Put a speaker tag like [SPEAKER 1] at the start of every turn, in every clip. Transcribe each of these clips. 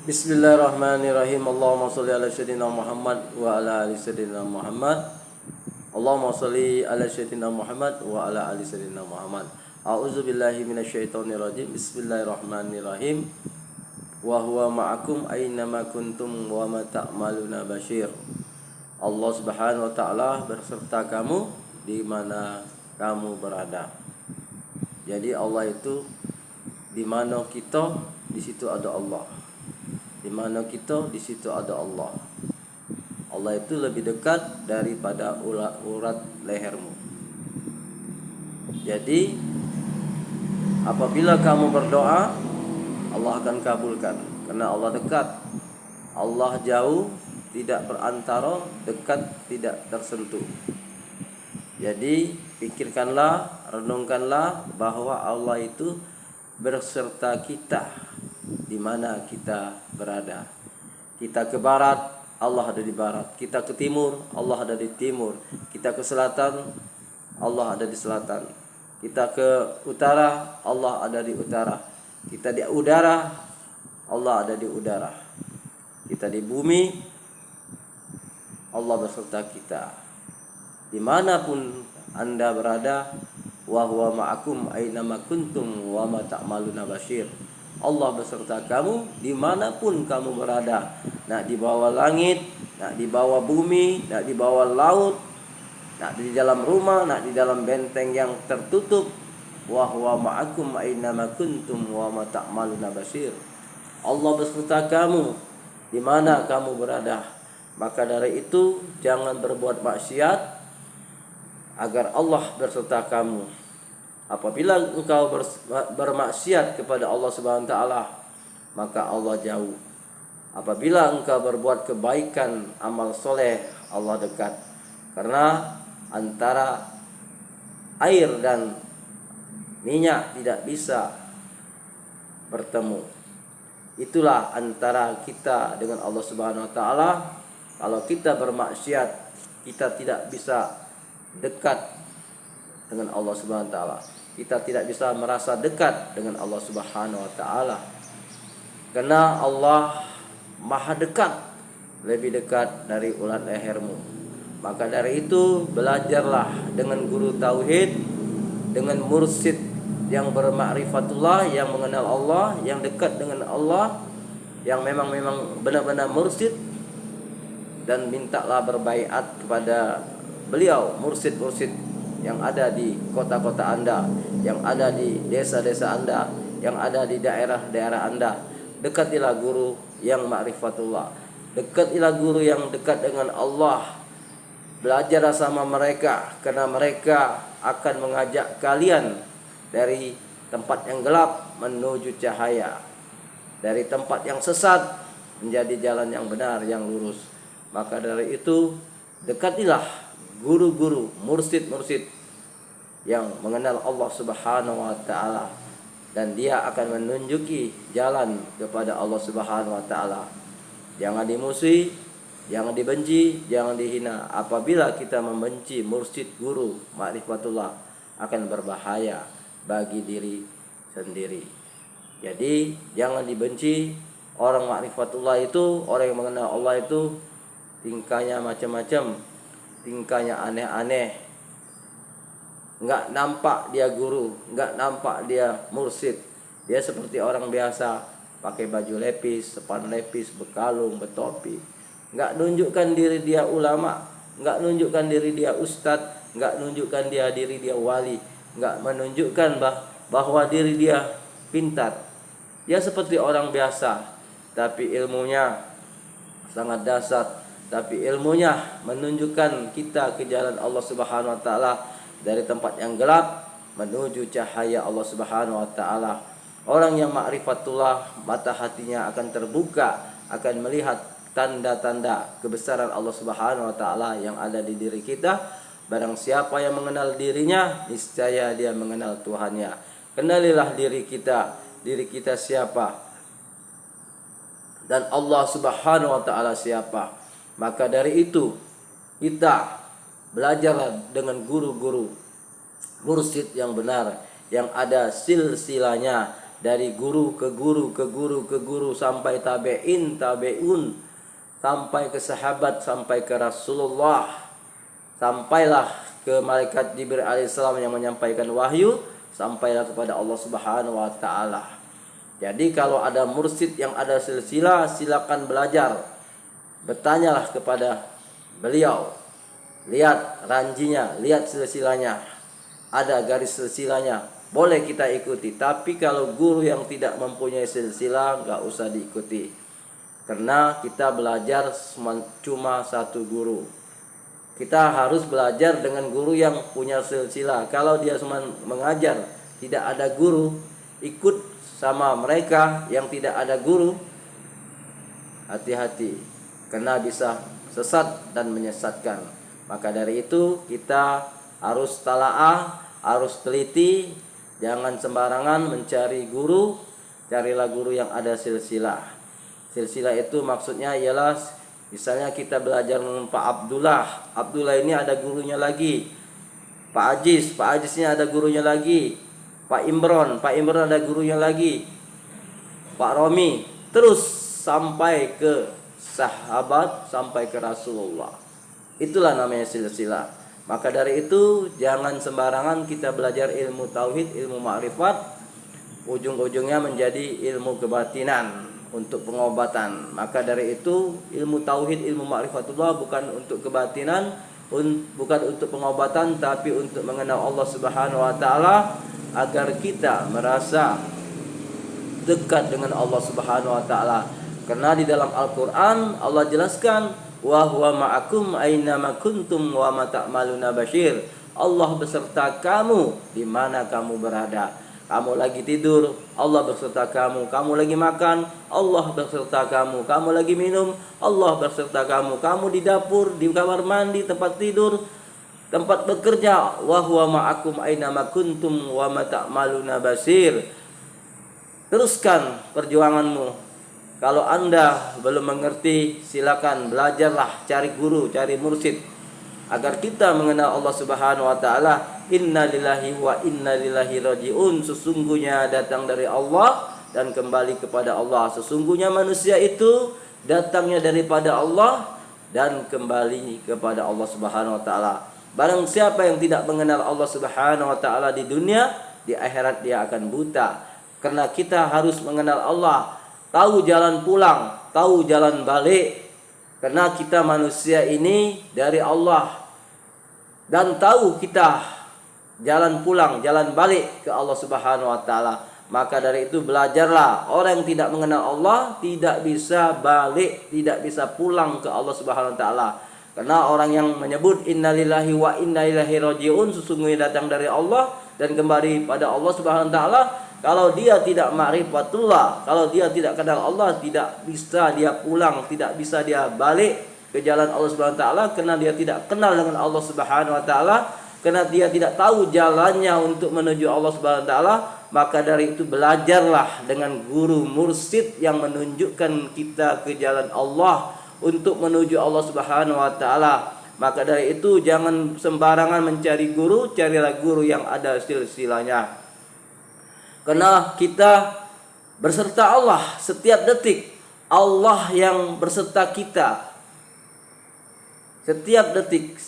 [SPEAKER 1] Bismillahirrahmanirrahim. Allahumma sholli ala sayyidina Muhammad wa ala ali sayyidina Muhammad. Allahumma sholli ala sayyidina Muhammad wa ala ali sayyidina Muhammad. A'udzu billahi minasyaitonir rajim. Bismillahirrahmanirrahim. Wa huwa ma'akum aina ma kuntum wa ma ta'maluna basyir. Allah Subhanahu wa taala berserta kamu di mana kamu berada. Jadi Allah itu di mana kita, di situ ada Allah. Di mana kita, di situ ada Allah. Allah itu lebih dekat daripada urat lehermu. Jadi apabila kamu berdoa, Allah akan kabulkan, karena Allah dekat. Allah jauh, tidak berantara, dekat, tidak tersentuh. Jadi pikirkanlah, renungkanlah bahwa Allah itu berserta kita di mana kita berada. Kita ke barat, Allah ada di barat. Kita ke timur, Allah ada di timur. Kita ke selatan, Allah ada di selatan. Kita ke utara, Allah ada di utara. Kita di udara, Allah ada di udara. Kita di bumi, Allah berserta kita. Dimanapun Anda berada, wa huwa ma'akum aina ma kuntum wa ma ta'maluna basyir. Allah beserta kamu dimanapun kamu berada. Nak di bawah langit, nak di bawah bumi, nak di bawah laut, nak di dalam rumah, nak di dalam benteng yang tertutup. Wa huwa ma'akum aina ma kuntum wa ma ta'maluna basyir. Allah beserta kamu di mana kamu berada. Maka dari itu jangan berbuat maksiat agar Allah berserta kamu. Apabila engkau bermaksiat kepada Allah Subhanahu wa taala, maka Allah jauh. Apabila engkau berbuat kebaikan, amal soleh, Allah dekat. Karena antara air dan minyak tidak bisa bertemu. Itulah antara kita dengan Allah Subhanahu wa taala. Kalau kita bermaksiat, kita tidak bisa dekat dengan Allah Subhanahu wa taala. Kita tidak bisa merasa dekat dengan Allah Subhanahu wa taala. Karena Allah Maha dekat, lebih dekat dari urat lehermu. Maka dari itu belajarlah dengan guru tauhid, dengan mursyid yang bermakrifatullah, yang mengenal Allah, yang dekat dengan Allah, yang memang benar-benar mursyid, dan mintalah berbaiat kepada beliau, mursyid-mursyid yang ada di kota-kota Anda, yang ada di desa-desa Anda, yang ada di daerah-daerah Anda. Dekatilah guru yang ma'rifatullah. Dekatilah guru yang dekat dengan Allah. Belajarlah sama mereka, karena mereka akan mengajak kalian dari tempat yang gelap menuju cahaya, dari tempat yang sesat menjadi jalan yang benar, yang lurus. Maka dari itu dekatilah guru-guru, mursyid-mursyid yang mengenal Allah Subhanahu wa taala, dan dia akan menunjuki jalan kepada Allah Subhanahu wa taala. Jangan dimusuhi, jangan dibenci, jangan dihina. Apabila kita membenci mursyid, guru, ma'rifatullah, akan berbahaya bagi diri sendiri. Jadi jangan dibenci. Orang ma'rifatullah itu, orang yang mengenal Allah itu tingkahnya macam-macam, tingkahnya aneh-aneh. Enggak nampak dia guru, enggak nampak dia mursyid. Dia seperti orang biasa, pakai baju lepis, sepan lepis, berkalung, bertopi. Enggak nunjukkan diri dia ulama, enggak nunjukkan diri dia ustadz, enggak nunjukkan diri dia wali, enggak menunjukkan bahwa diri dia pintar. Dia seperti orang biasa, tapi ilmunya sangat dasar. Tapi ilmunya menunjukkan kita ke jalan Allah Subhanahu wa taala, dari tempat yang gelap menuju cahaya Allah Subhanahu wa taala. Orang yang ma'rifatullah, mata hatinya akan terbuka, akan melihat tanda-tanda kebesaran Allah Subhanahu wa taala yang ada di diri kita. Barang siapa yang mengenal dirinya, niscaya dia mengenal Tuhannya. Kenalilah diri kita siapa, dan Allah Subhanahu wa taala siapa. Maka dari itu kita belajarlah dengan guru-guru mursyid yang benar, yang ada silsilahnya, dari guru ke guru ke guru ke guru sampai tabein, tabeun, sampai ke sahabat, sampai ke Rasulullah, sampailah ke malaikat Jibril alaihissalam yang menyampaikan wahyu, sampailah kepada Allah Subhanahu wa taala. Jadi kalau ada mursyid yang ada silsilah, silakan belajar. Bertanyalah kepada beliau. Lihat ranjinya, lihat silsilahnya. Ada garis silsilahnya, boleh kita ikuti. Tapi kalau guru yang tidak mempunyai silsilah, nggak usah diikuti. Karena kita belajar cuma satu guru. Kita harus belajar dengan guru yang punya silsilah. Kalau dia cuma mengajar, tidak ada guru, ikut sama mereka yang tidak ada guru, hati-hati, karena bisa sesat dan menyesatkan. Maka dari itu kita harus talaah, harus teliti, jangan sembarangan mencari guru. Carilah guru yang ada silsilah. Silsilah itu maksudnya ialah misalnya kita belajar dengan Pak Abdullah. Abdullah ini ada gurunya lagi. Pak Ajisnya ada gurunya lagi. Pak Imron ada gurunya lagi. Pak Romi, terus sampai ke sahabat, sampai ke Rasulullah. Itulah namanya silsilah. Maka dari itu jangan sembarangan kita belajar ilmu tauhid, ilmu ma'rifat, ujung-ujungnya menjadi ilmu kebatinan untuk pengobatan. Maka dari itu ilmu tauhid, ilmu ma'rifatullah bukan untuk kebatinan, bukan untuk pengobatan, tapi untuk mengenal Allah Subhanahu wa taala agar kita merasa dekat dengan Allah Subhanahu wa taala. Karena di dalam Al-Qur'an Allah jelaskan, wa huwa ma'akum aina ma kuntum wa ma ta'maluna basyir. Allah beserta kamu di mana kamu berada. Kamu lagi tidur, Allah beserta kamu. Kamu lagi makan, Allah beserta kamu. Kamu lagi minum, Allah beserta kamu. Kamu di dapur, di kamar mandi, tempat tidur, tempat bekerja, wa huwa ma'akum aina ma kuntum wa ma ta'maluna basyir. Teruskan perjuanganmu. Kalau Anda belum mengerti, silakan belajarlah, cari guru, cari mursyid agar kita mengenal Allah Subhanahu wa taala. Inna lillahi wa inna ilaihi rajiun. Sesungguhnya datang dari Allah dan kembali kepada Allah. Sesungguhnya manusia itu datangnya daripada Allah dan kembali kepada Allah Subhanahu wa taala. Barang siapa yang tidak mengenal Allah Subhanahu wa taala di dunia, di akhirat dia akan buta. Karena kita harus mengenal Allah, tahu jalan pulang, tahu jalan balik. Karena kita manusia ini dari Allah, dan tahu kita jalan pulang, jalan balik ke Allah Subhanahu wa taala. Maka dari itu belajarlah. Orang yang tidak mengenal Allah tidak bisa balik, tidak bisa pulang ke Allah Subhanahu wa taala. Karena orang yang menyebut innalillahi wa inna ilaihi rajiun, sesungguhnya datang dari Allah dan kembali pada Allah Subhanahu wa taala, kalau dia tidak ma'rifatullah, kalau dia tidak kenal Allah, tidak bisa dia pulang, tidak bisa dia balik ke jalan Allah Subhanahu wa taala, karena dia tidak kenal dengan Allah Subhanahu wa taala, karena dia tidak tahu jalannya untuk menuju Allah Subhanahu wa taala. Maka dari itu belajarlah dengan guru mursyid yang menunjukkan kita ke jalan Allah untuk menuju Allah Subhanahu wa taala. Maka dari itu jangan sembarangan mencari guru, carilah guru yang ada silsilahnya. Karena kita berserta Allah setiap detik. Allah yang berserta kita setiap detik,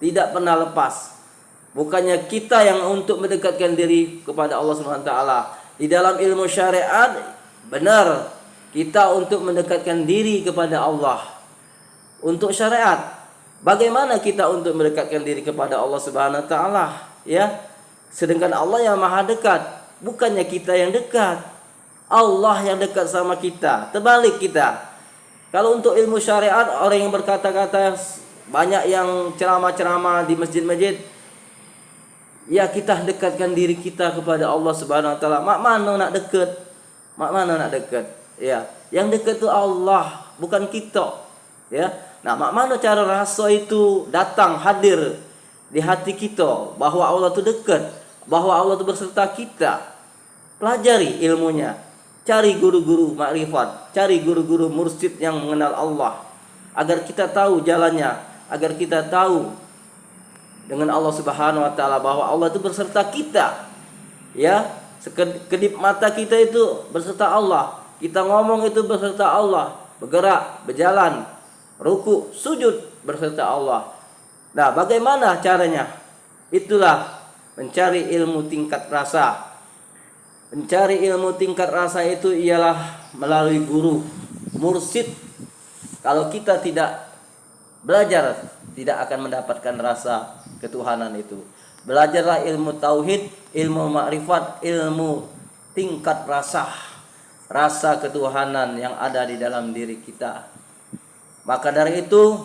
[SPEAKER 1] tidak pernah lepas. Bukannya kita yang untuk mendekatkan diri kepada Allah Subhanahu wa taala. Di dalam ilmu syariat benar kita untuk mendekatkan diri kepada Allah. Untuk syariat, bagaimana kita untuk mendekatkan diri kepada Allah Subhanahu wa taala, ya? Sedangkan Allah yang Maha dekat, bukannya kita yang dekat. Allah yang dekat sama kita. Terbalik kita. Kalau untuk ilmu syariat, orang yang berkata-kata, banyak yang ceramah-ceramah di masjid-masjid, ya kita dekatkan diri kita kepada Allah Subhanahu wa taala. Mak mana nak dekat? Mak mana nak dekat? Ya, yang dekat itu Allah, bukan kita. Ya. Nah, mak mana cara rasa itu datang hadir di hati kita bahwa Allah itu dekat, bahwa Allah itu berserta kita. Pelajari ilmunya. Cari guru-guru makrifat, cari guru-guru mursyid yang mengenal Allah agar kita tahu jalannya, agar kita tahu dengan Allah Subhanahu wa taala bahwa Allah itu berserta kita. Ya, Sekedip mata kita itu berserta Allah. Kita ngomong itu berserta Allah. Bergerak, berjalan, ruku, sujud berserta Allah. Nah, bagaimana caranya? Itulah mencari ilmu tingkat rasa. Mencari ilmu tingkat rasa itu ialah melalui guru, mursyid. Kalau kita tidak belajar, tidak akan mendapatkan rasa ketuhanan itu. Belajarlah ilmu tauhid, ilmu makrifat, ilmu tingkat rasa ketuhanan yang ada di dalam diri kita. Maka dari itu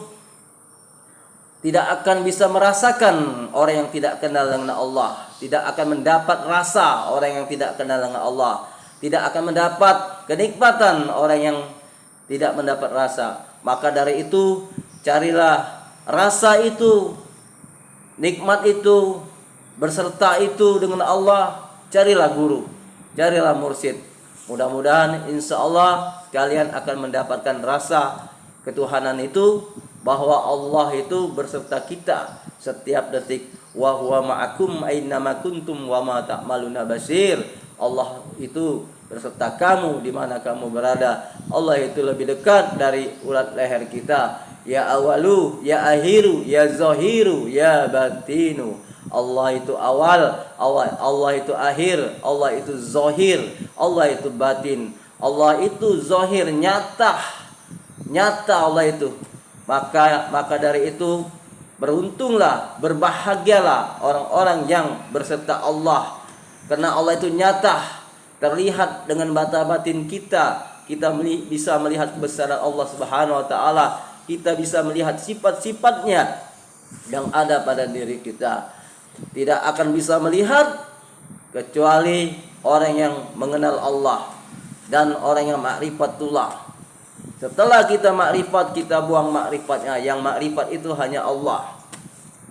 [SPEAKER 1] tidak akan bisa merasakan orang yang tidak kenal dengan Allah, tidak akan mendapat rasa orang yang tidak kenal dengan Allah, tidak akan mendapat kenikmatan orang yang tidak mendapat rasa. Maka dari itu carilah rasa itu, nikmat itu, berserta itu dengan Allah. Carilah guru, carilah mursyid. Mudah-mudahan insya Allah kalian akan mendapatkan rasa ketuhanan itu, bahwa Allah itu berserta kita setiap detik. Wa huwa ma'akum ainama kuntum wa ma ta'maluna basir. Allah itu berserta kamu di mana kamu berada. Allah itu lebih dekat dari urat leher kita. Ya awalu, ya akhiru, ya zahiru, ya batinu. Allah itu awal, Allah itu akhir, Allah itu zahir, Allah itu batin. Allah itu zahir, nyata Allah itu. Maka dari itu beruntunglah, berbahagialah orang-orang yang berserta Allah. Karena Allah itu nyata, terlihat dengan mata batin kita. Kita bisa melihat kebesaran Allah Subhanahu wa taala. Kita bisa melihat sifat-sifatnya yang ada pada diri kita. Tidak akan bisa melihat kecuali orang yang mengenal Allah dan orang yang ma'rifatullah. Setelah kita makrifat, kita buang makrifatnya. Yang makrifat itu hanya Allah.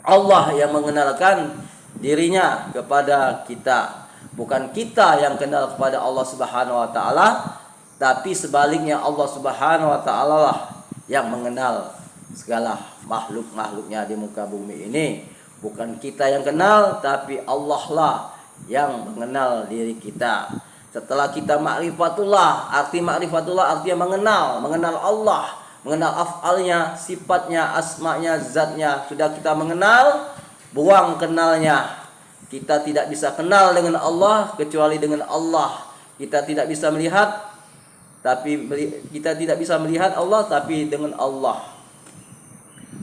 [SPEAKER 1] Allah yang mengenalkan dirinya kepada kita. Bukan kita yang kenal kepada Allah Subhanahu wa taala, tapi sebaliknya Allah Subhanahu wa taala lah yang mengenal segala makhluk-makhluknya di muka bumi ini. Bukan kita yang kenal, tapi Allah lah yang mengenal diri kita. Setelah kita ma'rifatullah, arti ma'rifatullah artinya mengenal Allah, mengenal af'alnya, sifatnya, asma'nya, zatnya. Sudah kita mengenal, buang kenalnya. Kita tidak bisa kenal dengan Allah kecuali dengan Allah. Kita tidak bisa melihat Allah tapi dengan Allah.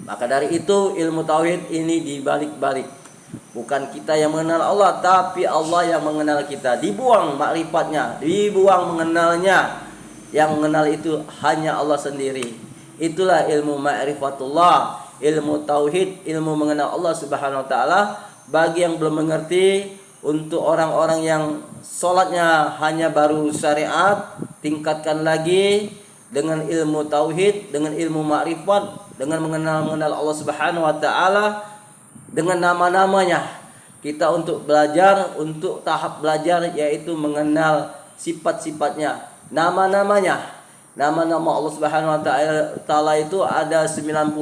[SPEAKER 1] Maka dari itu ilmu tauhid ini dibalik-balik. Bukan kita yang mengenal Allah, tapi Allah yang mengenal kita. Dibuang makrifatnya, dibuang mengenalnya. Yang mengenal itu hanya Allah sendiri. Itulah ilmu ma'rifatullah, ilmu tauhid, ilmu mengenal Allah Subhanahu wa taala. Bagi yang belum mengerti, untuk orang-orang yang sholatnya hanya baru syariat, tingkatkan lagi dengan ilmu tauhid, dengan ilmu ma'rifat, dengan mengenal Allah Subhanahu wa taala, dengan nama-namanya. Kita untuk belajar, untuk tahap belajar yaitu mengenal sifat-sifatnya, nama-namanya. Nama-nama Allah Subhanahu wa taala itu ada 99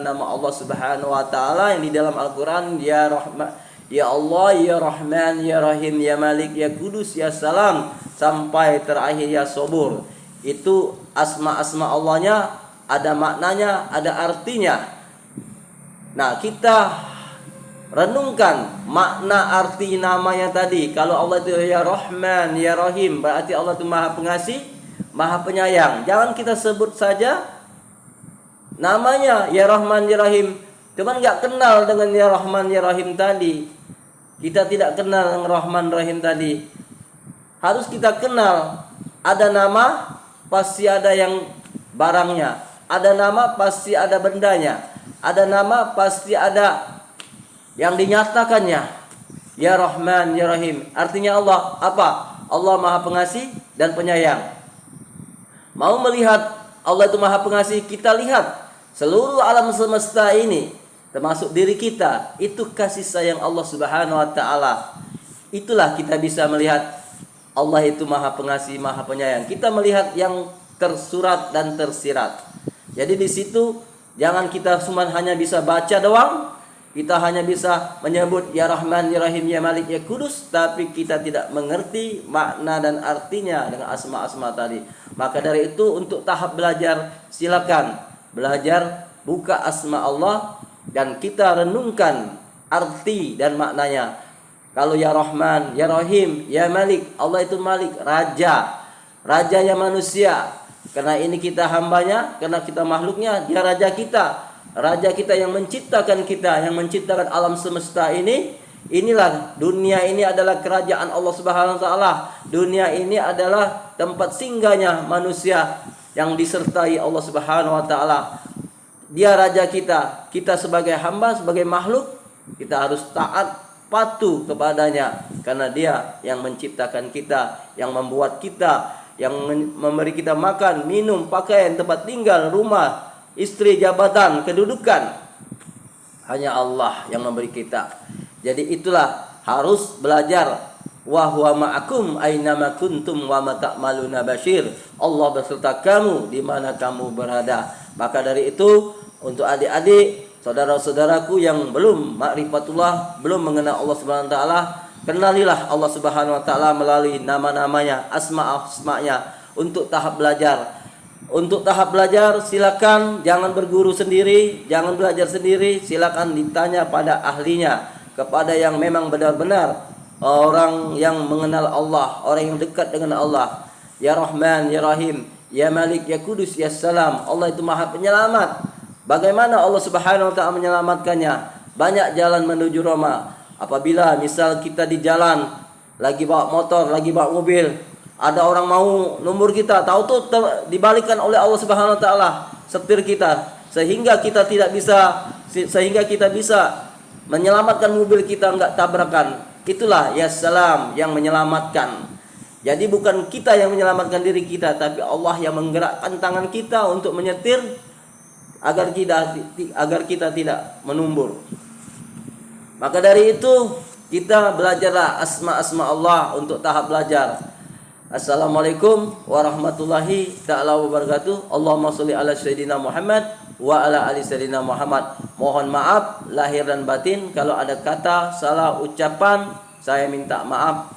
[SPEAKER 1] nama Allah Subhanahu wa taala yang di dalam Al-Qur'an. Ya Rahman, ya Allah, ya Rahman, ya Rahim, ya Malik, ya Kudus, ya Salam, sampai terakhir ya Sabur. Itu asma-asma Allahnya, ada maknanya, ada artinya. Nah, kita renungkan makna arti namanya tadi. Kalau Allah itu ya Rahman, ya Rahim, berarti Allah itu Maha Pengasih, Maha Penyayang. Jangan kita sebut saja namanya ya Rahman, ya Rahim, cuman nggak kenal dengan ya Rahman, ya Rahim tadi. Kita tidak kenal dengan Rahman, Rahim tadi. Harus kita kenal. Ada nama, pasti ada yang barangnya. Ada nama, pasti ada bendanya. Ada nama, pasti ada yang dinyatakannya. Ya Rahman, ya Rahim. Artinya Allah apa? Allah Maha Pengasih dan Penyayang. Mau melihat Allah itu Maha Pengasih, kita lihat seluruh alam semesta ini, termasuk diri kita, itu kasih sayang Allah Subhanahu wa taala. Itulah kita bisa melihat Allah itu Maha Pengasih, Maha Penyayang. Kita melihat yang tersurat dan tersirat. Jadi di situ jangan kita cuma hanya bisa baca doang, Kita hanya bisa menyebut ya Rahman, ya Rahim, ya Malik, ya Kudus, tapi kita tidak mengerti makna dan artinya dengan asma-asma tadi. Maka dari itu untuk tahap belajar, silakan belajar buka asma Allah dan kita renungkan arti dan maknanya. Kalau ya Rahman, ya Rahim, ya Malik, Allah itu Malik, raja, rajanya manusia. Karena ini kita hambanya, karena kita makhluknya, dia raja kita. Raja kita yang menciptakan kita, yang menciptakan alam semesta ini. Inilah dunia ini adalah kerajaan Allah Subhanahu wa taala. Dunia ini adalah tempat singgahnya manusia yang disertai Allah Subhanahu wa taala. Dia raja kita. Kita sebagai hamba, sebagai makhluk, kita harus taat, patuh kepadanya karena dia yang menciptakan kita, yang membuat kita, yang memberi kita makan, minum, pakaian, tempat tinggal, rumah, istri, jabatan, kedudukan. Hanya Allah yang memberi kita. Jadi itulah harus belajar. Wa huwa ma'akum ainama kuntum wa ma ta'maluna basyir. Allah beserta kamu di mana kamu berada. Maka dari itu untuk adik-adik, saudara-saudaraku yang belum ma'rifatullah, belum mengenal Allah Subhanahu wa taala, kenalilah Allah Subhanahu wa taala melalui nama-namanya, asma-asmanya untuk tahap belajar. Untuk tahap belajar silakan jangan berguru sendiri, jangan belajar sendiri, silakan ditanya pada ahlinya, kepada yang memang benar-benar orang yang mengenal Allah, orang yang dekat dengan Allah. Ya Rahman, ya Rahim, ya Malik, ya Kudus, ya Salam. Allah itu Maha Penyelamat. Bagaimana Allah Subhanahu wa taala menyelamatkannya? Banyak jalan menuju Roma. Apabila misal kita di jalan lagi bawa motor, lagi bawa mobil, ada orang mau nomor kita, tahu tuh dibalikan oleh Allah Subhanahu wa taala setir kita sehingga kita bisa menyelamatkan mobil kita enggak tabrakan. Itulah ya Salam yang menyelamatkan. Jadi bukan kita yang menyelamatkan diri kita, tapi Allah yang menggerakkan tangan kita untuk menyetir agar kita tidak menumbur. Maka dari itu kita belajarlah asma-asma Allah untuk tahap belajar. Assalamualaikum warahmatullahi ta'ala wabarakatuh. Allahumma sholli ala sayyidina Muhammad wa ala ali sayyidina Muhammad. Mohon maaf lahir dan batin kalau ada kata salah ucapan, saya minta maaf.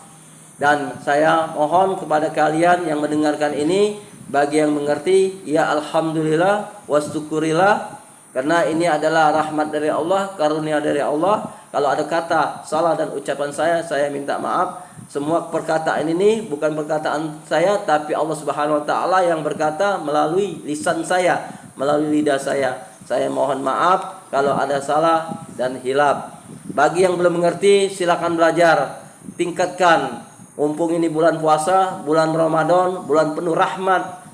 [SPEAKER 1] Dan saya mohon kepada kalian yang mendengarkan ini, bagi yang mengerti, ya alhamdulillah wasyukurillah, karena ini adalah rahmat dari Allah, karunia dari Allah. Kalau ada kata salah dan ucapan saya minta maaf. Semua perkataan ini bukan perkataan saya, tapi Allah Subhanahu wa taala yang berkata melalui lisan saya, melalui lidah saya. Saya mohon maaf kalau ada salah dan hilaf. Bagi yang belum mengerti, silakan belajar, tingkatkan. Mumpung ini bulan puasa, bulan Ramadan, bulan penuh rahmat,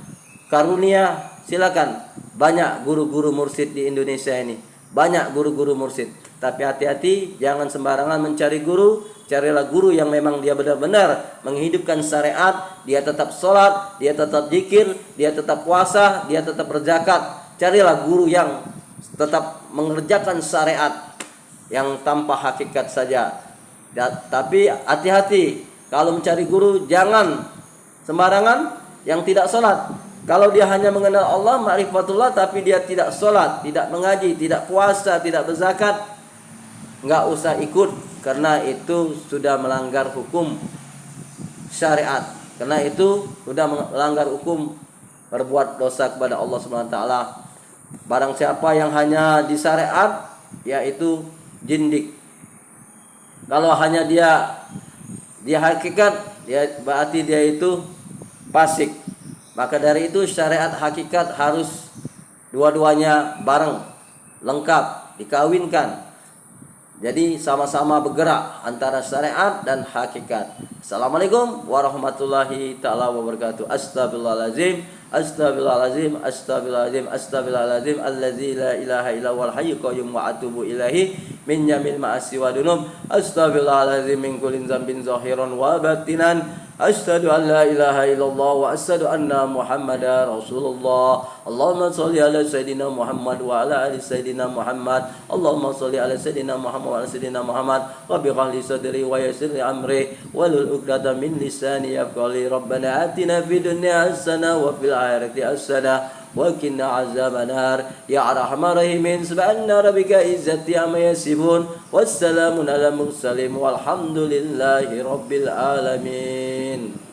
[SPEAKER 1] karunia, silakan. Banyak guru-guru mursyid di Indonesia ini. Banyak guru-guru mursyid. Tapi hati-hati, jangan sembarangan mencari guru. Carilah guru yang memang dia benar-benar menghidupkan syariat. Dia tetap sholat, dia tetap zikir, dia tetap puasa, dia tetap berzakat. Carilah guru yang tetap mengerjakan syariat, yang tanpa hakikat saja. Tapi hati-hati, kalau mencari guru jangan sembarangan yang tidak sholat. Kalau dia hanya mengenal Allah, ma'rifatullah, tapi dia tidak sholat, tidak mengaji, tidak puasa, tidak berzakat, enggak usah ikut. Karena itu sudah melanggar hukum syariat. Karena itu sudah melanggar hukum, berbuat dosa kepada Allah Subhanahu wa taala. Barang siapa yang hanya di syariat, yaitu jindik. Kalau hanya dia hakikat, ya berarti dia itu fasik. Maka dari itu syariat hakikat harus dua-duanya bareng, lengkap, dikawinkan. Jadi sama-sama bergerak antara syariat dan hakikat. Assalamualaikum warahmatullahi ta'ala wabarakatuh. Astagfirullahaladzim, astagfirullahaladzim, astagfirullahaladzim, astagfirullahaladzim, allazi la ilaha illa huwal hayyul qayyum wa atubu ilaihi min jamil ma'asi wa dunub. Astagfirullahaladzim min kulli dzambin zahiran wa batinan. Asyhadu an la ilaha illallah wa asyhadu anna Muhammadar Rasulullah. Allahumma sholli ala sayyidina Muhammad wa ala ali sayyidina Muhammad. Allahumma sholli ala sayyidina Muhammad wa ala sayyidina Muhammad. Rabbi shrah li sadri wa yassir li amri wahlul 'uqdatam min lisani yafqahu. Rabbana atina fid dunya hasanah wa fil akhirati hasanah وقنا عذاب النار يا أرحم الراحمين سبحان ربك عزة عما يصفون والسلام على المرسلين والحمد لله رب العالمين.